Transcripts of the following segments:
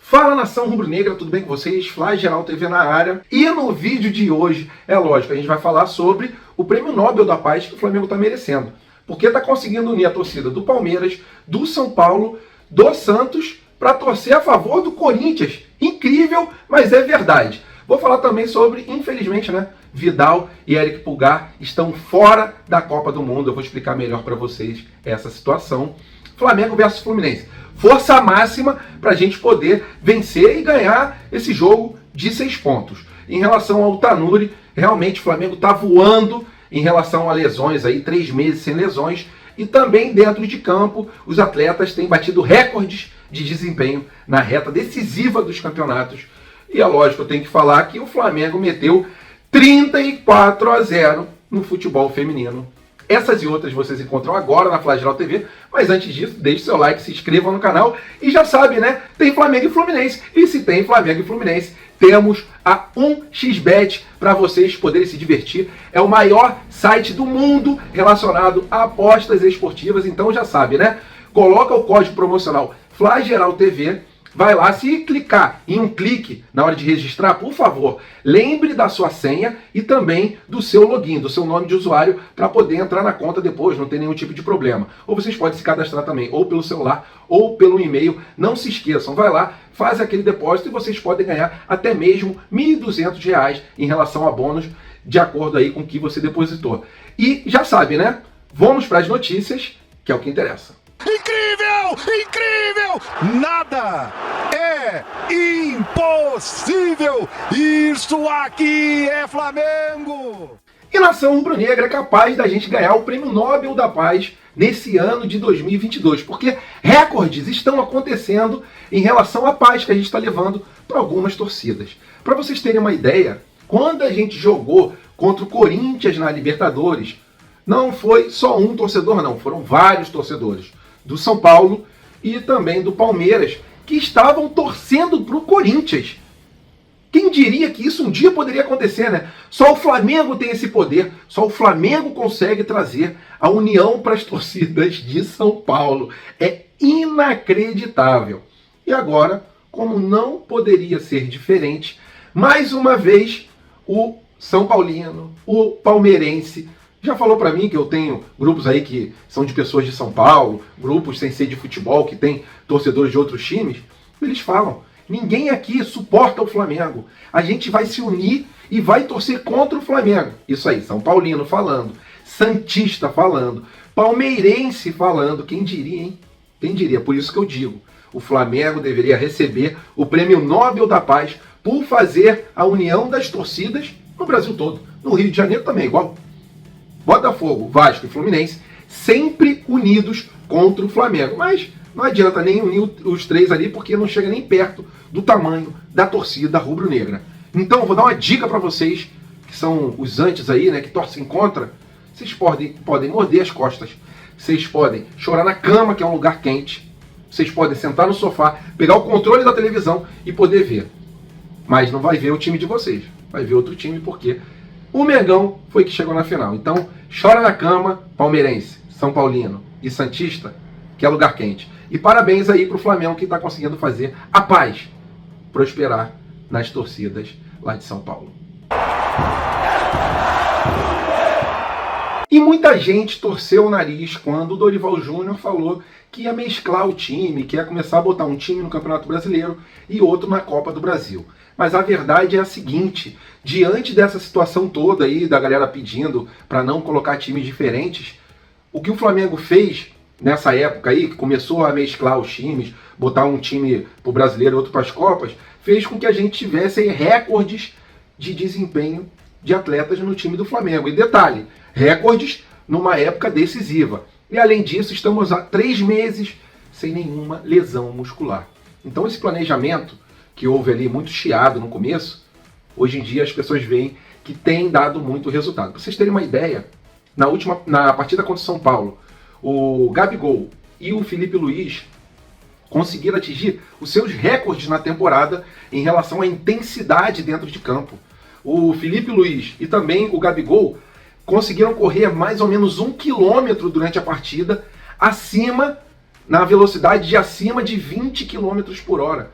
Fala, nação rubro-negra, tudo bem com vocês? Flageral TV na área. E no vídeo de hoje, é lógico, a gente vai falar sobre o Prêmio Nobel da Paz que o Flamengo está merecendo. Porque está conseguindo unir a torcida do Palmeiras, do São Paulo, do Santos, para torcer a favor do Corinthians. Incrível, mas é verdade. Vou falar também sobre, infelizmente, Vidal e Eric Pulgar estão fora da Copa do Mundo. Eu vou explicar melhor para vocês essa situação. Flamengo versus Fluminense. Força máxima para a gente poder vencer e ganhar esse jogo de 6 pontos. Em relação ao Tanuri, realmente o Flamengo está voando em relação a lesões, aí 3 meses sem lesões. E também dentro de campo, os atletas têm batido recordes de desempenho na reta decisiva dos campeonatos. E é lógico, eu tenho que falar que o Flamengo meteu 34-0 no futebol feminino. Essas e outras vocês encontram agora na Flageral TV, mas antes disso, deixe seu like, se inscreva no canal e já sabe, tem Flamengo e Fluminense. E se tem Flamengo e Fluminense, temos a 1xBet para vocês poderem se divertir. É o maior site do mundo relacionado a apostas esportivas, então já sabe, Coloca o código promocional Flageral TV. Vai lá, se clicar em um clique na hora de registrar, por favor, lembre da sua senha e também do seu login, do seu nome de usuário, para poder entrar na conta depois, não tem nenhum tipo de problema. Ou vocês podem se cadastrar também, ou pelo celular, ou pelo e-mail. Não se esqueçam, vai lá, faz aquele depósito e vocês podem ganhar até mesmo R$ 1.200 em relação a bônus, de acordo aí com o que você depositou. E já sabe, Vamos para as notícias, que é o que interessa. Incrível! Incrível! Nada é impossível! Isso aqui é Flamengo! E nação rubro-negra é capaz da gente ganhar o Prêmio Nobel da Paz nesse ano de 2022, porque recordes estão acontecendo em relação à paz que a gente está levando para algumas torcidas. Para vocês terem uma ideia, quando a gente jogou contra o Corinthians na Libertadores, não foi só um torcedor, não, foram vários torcedores do São Paulo e também do Palmeiras, que estavam torcendo para o Corinthians. Quem diria que isso um dia poderia acontecer, Só o Flamengo tem esse poder, só o Flamengo consegue trazer a união para as torcidas de São Paulo. É inacreditável. E agora, como não poderia ser diferente, mais uma vez o São Paulino, o palmeirense, já falou para mim que eu tenho grupos aí que são de pessoas de São Paulo, grupos sem ser de futebol, que tem torcedores de outros times. Eles falam, ninguém aqui suporta o Flamengo. A gente vai se unir e vai torcer contra o Flamengo. Isso aí, São Paulino falando, santista falando, palmeirense falando. Quem diria, hein? Quem diria? Por isso que eu digo, o Flamengo deveria receber o Prêmio Nobel da Paz por fazer a união das torcidas no Brasil todo. No Rio de Janeiro também, igual. Botafogo, Vasco e Fluminense sempre unidos contra o Flamengo. Mas não adianta nem unir os três ali, porque não chega nem perto do tamanho da torcida rubro-negra. Então eu vou dar uma dica para vocês, que são os antes aí, que torcem contra. Vocês podem morder as costas. Vocês podem chorar na cama, que é um lugar quente. Vocês podem sentar no sofá, pegar o controle da televisão e poder ver. Mas não vai ver o time de vocês. Vai ver outro time, porque o Mengão foi que chegou na final. Então, chora na cama, palmeirense, São Paulino e santista, que é lugar quente. E parabéns aí para o Flamengo, que está conseguindo fazer a paz prosperar nas torcidas lá de São Paulo. E muita gente torceu o nariz quando o Dorival Júnior falou que ia mesclar o time, que ia começar a botar um time no Campeonato Brasileiro e outro na Copa do Brasil. Mas a verdade é a seguinte, diante dessa situação toda aí, da galera pedindo para não colocar times diferentes, o que o Flamengo fez nessa época aí, que começou a mesclar os times, botar um time para o Brasileiro e outro para as Copas, fez com que a gente tivesse aí recordes de desempenho de atletas no time do Flamengo. E detalhe, recordes numa época decisiva. E além disso, estamos há 3 meses sem nenhuma lesão muscular. Então esse planejamento, que houve ali muito chiado no começo, hoje em dia as pessoas veem que tem dado muito resultado. Para vocês terem uma ideia, na partida contra o São Paulo, o Gabigol e o Felipe Luiz conseguiram atingir os seus recordes na temporada em relação à intensidade dentro de campo. O Felipe Luiz e também o Gabigol conseguiram correr mais ou menos 1 quilômetro durante a partida, na velocidade de acima de 20 km por hora.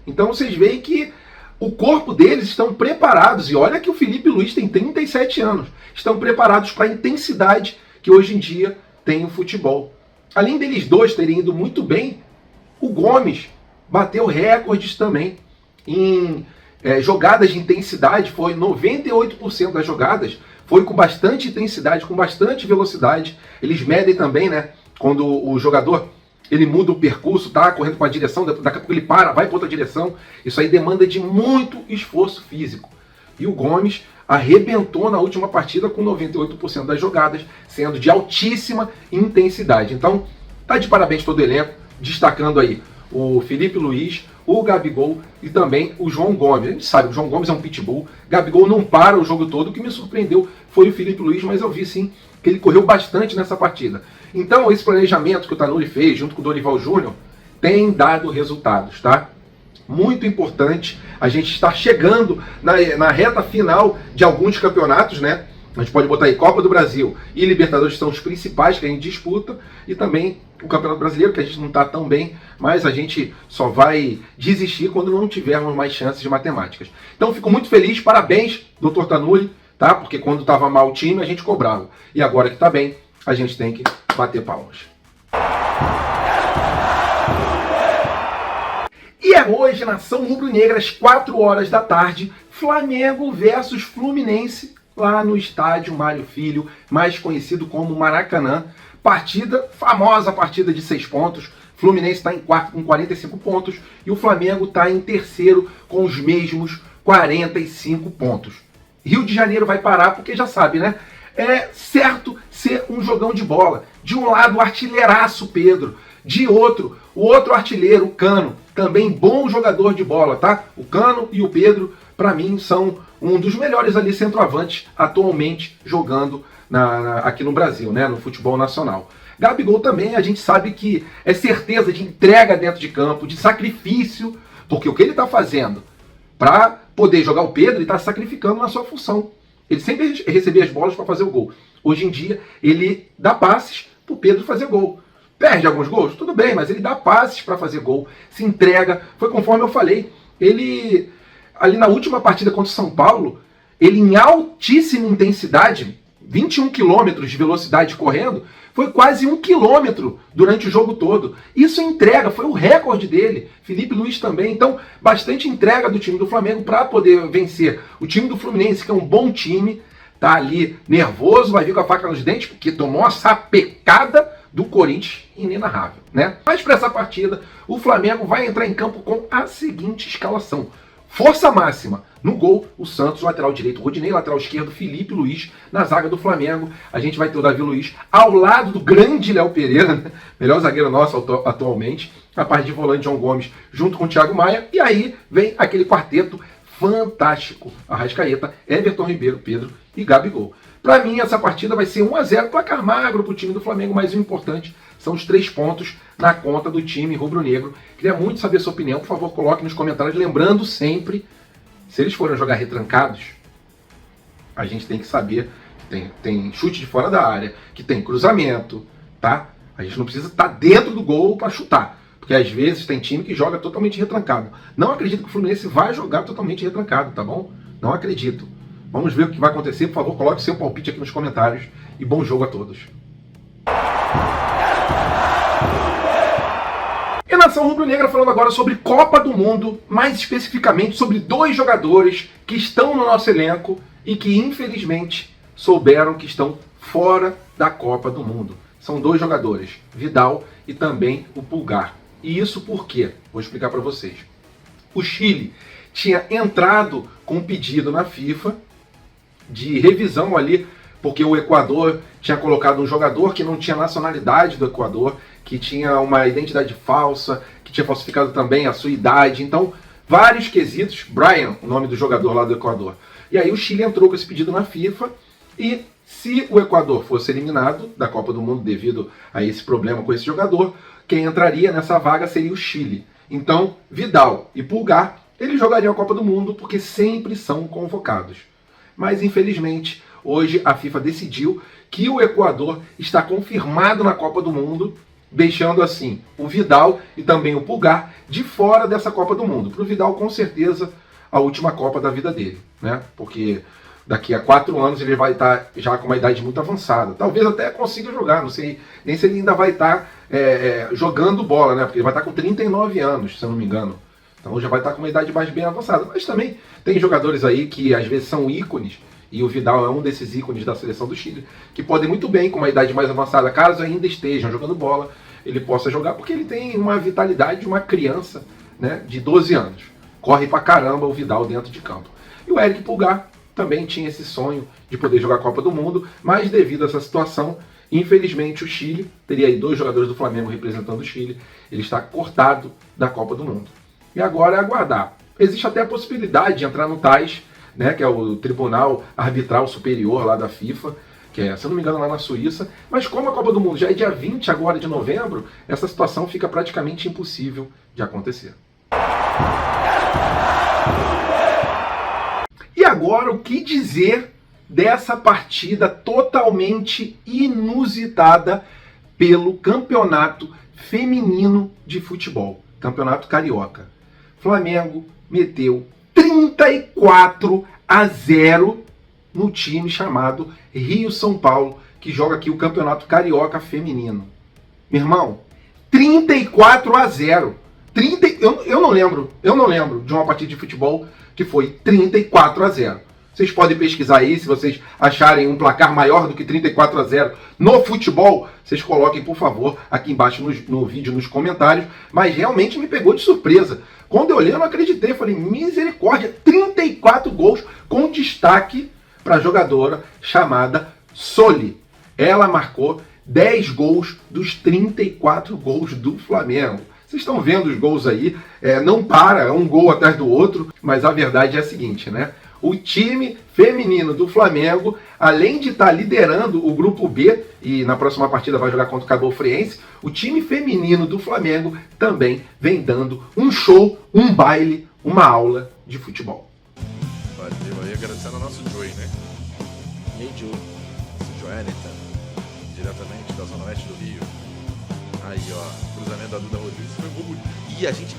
Então vocês veem que o corpo deles estão preparados, e olha que o Filipe Luís tem 37 anos, estão preparados para a intensidade que hoje em dia tem o futebol. Além deles dois terem ido muito bem, o Gomes bateu recordes também em jogadas de intensidade, foi 98% das jogadas, foi com bastante intensidade, com bastante velocidade. Eles medem também, né, quando o jogador ele muda o percurso, tá correndo para uma direção, daqui a pouco ele para, vai para outra direção. Isso aí demanda de muito esforço físico. E o Gomes arrebentou na última partida com 98% das jogadas, sendo de altíssima intensidade. Então, tá de parabéns todo o elenco, destacando aí o Filipe Luís, o Gabigol e também o João Gomes. A gente sabe, o João Gomes é um pitbull, Gabigol não para o jogo todo. O que me surpreendeu foi o Filipe Luís, mas eu vi sim que ele correu bastante nessa partida. Então, esse planejamento que o Tanuri fez, junto com o Dorival Júnior, tem dado resultados, tá? Muito importante. A gente está chegando na reta final de alguns campeonatos, né? A gente pode botar aí Copa do Brasil e Libertadores, são os principais que a gente disputa, e também o Campeonato Brasileiro, que a gente não está tão bem, mas a gente só vai desistir quando não tivermos mais chances de matemáticas. Então, fico muito feliz, parabéns, Dr. Tanuri, tá? Porque quando estava mal o time, a gente cobrava. E agora que está bem, a gente tem que bater palmas. E é hoje, nação rubro-negra, às 4 horas da tarde, Flamengo versus Fluminense, lá no estádio Mário Filho, mais conhecido como Maracanã. Partida, famosa partida de 6 pontos. Fluminense está em quarto com 45 pontos e o Flamengo está em terceiro com os mesmos 45 pontos. Rio de Janeiro vai parar porque já sabe, né? É certo ser um jogão de bola. De um lado, o artilheiraço Pedro. De outro, o outro artilheiro, o Cano. Também bom jogador de bola, tá? O Cano e o Pedro, para mim, são um dos melhores ali centroavantes atualmente jogando aqui no Brasil, né? No futebol nacional. Gabigol também, a gente sabe que é certeza de entrega dentro de campo, de sacrifício, porque o que ele está fazendo para poder jogar o Pedro, ele está sacrificando na sua função. Ele sempre recebia as bolas para fazer o gol. Hoje em dia, ele dá passes para o Pedro fazer gol. Perde alguns gols? Tudo bem, mas ele dá passes para fazer gol, se entrega. Foi conforme eu falei. Ele, ali na última partida contra o São Paulo, ele em altíssima intensidade, 21 km de velocidade correndo, foi quase 1 km durante o jogo todo. Isso é entrega, foi o recorde dele. Filipe Luís também. Então, bastante entrega do time do Flamengo para poder vencer. O time do Fluminense, que é um bom time, tá ali nervoso, vai vir com a faca nos dentes, porque tomou uma sapecada do Corinthians inenarrável, né? Mas para essa partida, o Flamengo vai entrar em campo com a seguinte escalação. Força máxima. No gol, o Santos, lateral direito, Rodinei, lateral esquerdo, Filipe Luís. Na zaga do Flamengo, a gente vai ter o Davi Luiz ao lado do grande Léo Pereira, né? Melhor zagueiro nosso atualmente. A parte de volante, João Gomes, junto com o Thiago Maia. E aí vem aquele quarteto fantástico. Arrascaeta, Everton Ribeiro, Pedro e Gabigol. Para mim, essa partida vai ser 1-0, placar magro para o time do Flamengo, mas o importante são os 3 pontos na conta do time rubro-negro. Queria muito saber a sua opinião, por favor, coloque nos comentários, lembrando sempre, se eles forem jogar retrancados, a gente tem que saber que tem chute de fora da área, que tem cruzamento, tá? A gente não precisa estar dentro do gol para chutar, porque às vezes tem time que joga totalmente retrancado. Não acredito que o Fluminense vai jogar totalmente retrancado, tá bom? Não acredito. Vamos ver o que vai acontecer. Por favor, coloque seu palpite aqui nos comentários. E bom jogo a todos. E nação rubro-negra falando agora sobre Copa do Mundo, mais especificamente sobre 2 jogadores que estão no nosso elenco e que infelizmente souberam que estão fora da Copa do Mundo. São 2 jogadores, Vidal e também o Pulgar. E isso por quê? Vou explicar para vocês. O Chile tinha entrado com um pedido na FIFA de revisão ali, porque o Equador tinha colocado um jogador que não tinha nacionalidade do Equador, que tinha uma identidade falsa, que tinha falsificado também a sua idade. Então, vários quesitos. Brian, o nome do jogador lá do Equador. E aí o Chile entrou com esse pedido na FIFA e se o Equador fosse eliminado da Copa do Mundo devido a esse problema com esse jogador, quem entraria nessa vaga seria o Chile. Então, Vidal e Pulgar, eles jogariam a Copa do Mundo porque sempre são convocados. Mas, infelizmente, hoje a FIFA decidiu que o Equador está confirmado na Copa do Mundo deixando assim o Vidal e também o Pulgar de fora dessa Copa do Mundo. Para o Vidal, com certeza, a última Copa da vida dele, né? Porque daqui a 4 anos ele vai estar já com uma idade muito avançada. Talvez até consiga jogar, não sei nem se ele ainda vai estar jogando bola, né? Porque ele vai estar com 39 anos, se eu não me engano. Então já vai estar com uma idade mais bem avançada. Mas também tem jogadores aí que às vezes são ícones, e o Vidal é um desses ícones da seleção do Chile, que podem muito bem, com uma idade mais avançada, caso ainda estejam jogando bola, ele possa jogar, porque ele tem uma vitalidade de uma criança, né, de 12 anos. Corre pra caramba o Vidal dentro de campo. E o Eric Pulgar também tinha esse sonho de poder jogar a Copa do Mundo, mas devido a essa situação, infelizmente o Chile, teria aí 2 jogadores do Flamengo representando o Chile, ele está cortado da Copa do Mundo. E agora é aguardar. Existe até a possibilidade de entrar no TAS, né, que é o Tribunal Arbitral Superior lá da FIFA, que é, se eu não me engano, lá na Suíça. Mas como a Copa do Mundo já é dia 20 agora de novembro, essa situação fica praticamente impossível de acontecer. E agora, o que dizer dessa partida totalmente inusitada pelo Campeonato Feminino de Futebol, Campeonato Carioca? Flamengo meteu 34-0 no time chamado Rio-São Paulo, que joga aqui o Campeonato Carioca Feminino. Meu irmão, 34-0. Eu não lembro de uma partida de futebol que foi 34-0. Vocês podem pesquisar aí, se vocês acharem um placar maior do que 34-0 no futebol, vocês coloquem, por favor, aqui embaixo no vídeo, nos comentários. Mas realmente me pegou de surpresa. Quando eu olhei, eu não acreditei. Eu falei, misericórdia, 34 gols, com destaque para a jogadora chamada Soli. Ela marcou 10 gols dos 34 gols do Flamengo. Vocês estão vendo os gols aí, não para, é um gol atrás do outro, mas a verdade é a seguinte, né? O time feminino do Flamengo, além de estar liderando o grupo B, e na próxima partida vai jogar contra o Cabo Friense, o time feminino do Flamengo também vem dando um show, um baile, uma aula de futebol. Valeu aí, agradecendo ao nosso Joey, né? E aí, Joey? Joelita, diretamente da Zona Oeste do Rio. Aí, ó, cruzamento da Duda Rodrigues, foi um gol bonito. E a gente...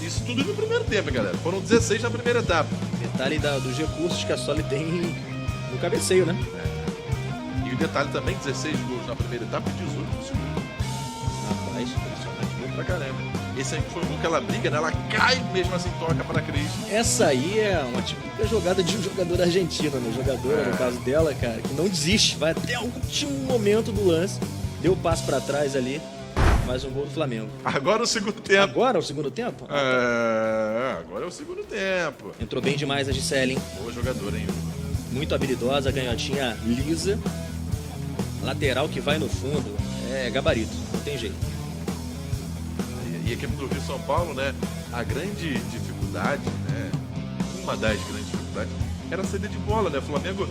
Isso tudo no primeiro tempo, galera. Foram 16 na primeira etapa. Detalhe dos recursos que a Soli tem no cabeceio, né? E o detalhe também, 16 gols na primeira etapa e 18 no segundo. Rapaz, impressionante. Gol pra caramba. Esse aí foi um gol que ela briga, né? Ela cai mesmo assim, toca para a Cris. Essa aí é uma típica jogada de um jogador argentino, né? Jogadora, no caso dela, cara, que não desiste. Vai até o último momento do lance. Deu o passo pra trás ali. Mais um gol do Flamengo. Agora o segundo tempo. Agora o segundo tempo? Agora é o segundo tempo. Entrou bem demais a Gisele, hein? Boa jogadora, hein? Muito habilidosa, canhotinha lisa. Lateral que vai no fundo. É gabarito, não tem jeito. E a equipe do Rio São Paulo, né? A grande dificuldade, né? Uma das grandes dificuldades era a saída de bola, né? O Flamengo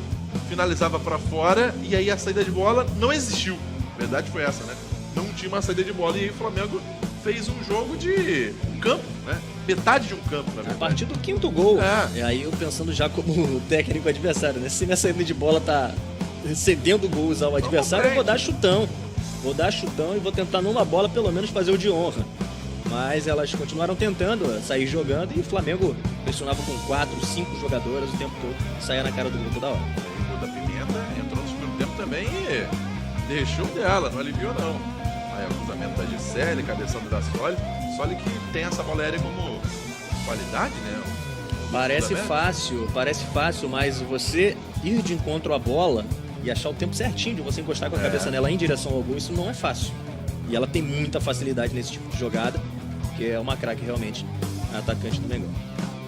finalizava para fora e aí a saída de bola não existiu. A verdade foi essa, né? Não tinha uma saída de bola e aí o Flamengo fez um jogo de um campo, né? Metade de um campo, na verdade. A partir do 5º gol. E aí eu pensando já como técnico adversário, né? Se minha saída de bola tá cedendo gols ao adversário, eu vou dar chutão. Vou dar chutão e vou tentar numa bola pelo menos fazer o de honra. Mas elas continuaram tentando sair jogando e o Flamengo pressionava com 4, 5 jogadoras o tempo todo. Saia na cara do gol toda hora. O gol da Pimenta entrou no segundo tempo também e deixou dela, não aliviou não. Aí o cruzamento da Gisele, cabeçada da Soli. Soli que tem essa bola aérea como qualidade, né? Parece fácil, mas você ir de encontro à bola e achar o tempo certinho de você encostar com a cabeça nela em direção ao gol, isso não é fácil. E ela tem muita facilidade nesse tipo de jogada, que é uma craque realmente, a atacante do Mengão.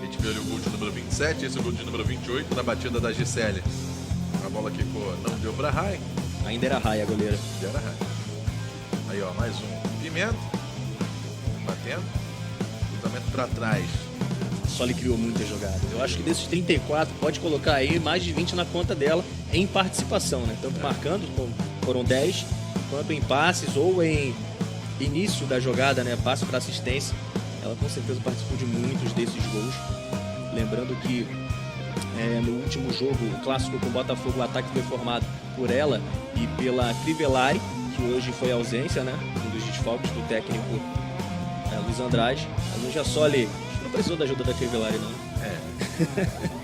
A gente viu ali o gol de número 27, esse é o gol de número 28 na batida da Gisele. A bola quicou, não deu pra Rai. Ainda era Rai a goleira. Era Rai. Aí ó, mais um Pimenta. Batendo. Cruzamento pra trás. A Soli criou muita jogada. Eu acho que desses 34, pode colocar aí mais de 20 na conta dela em participação, né? Tanto marcando, foram 10, quanto em passes ou em início da jogada, né? Passe para assistência. Ela com certeza participou de muitos desses gols. Lembrando que no último jogo, o clássico com o Botafogo, o ataque foi formado por ela e pela Crivellari, que que hoje foi a ausência, né? Um dos desfalques do técnico Luiz Andrade. Mas o Gersoli não precisou da ajuda da Crivellari, não.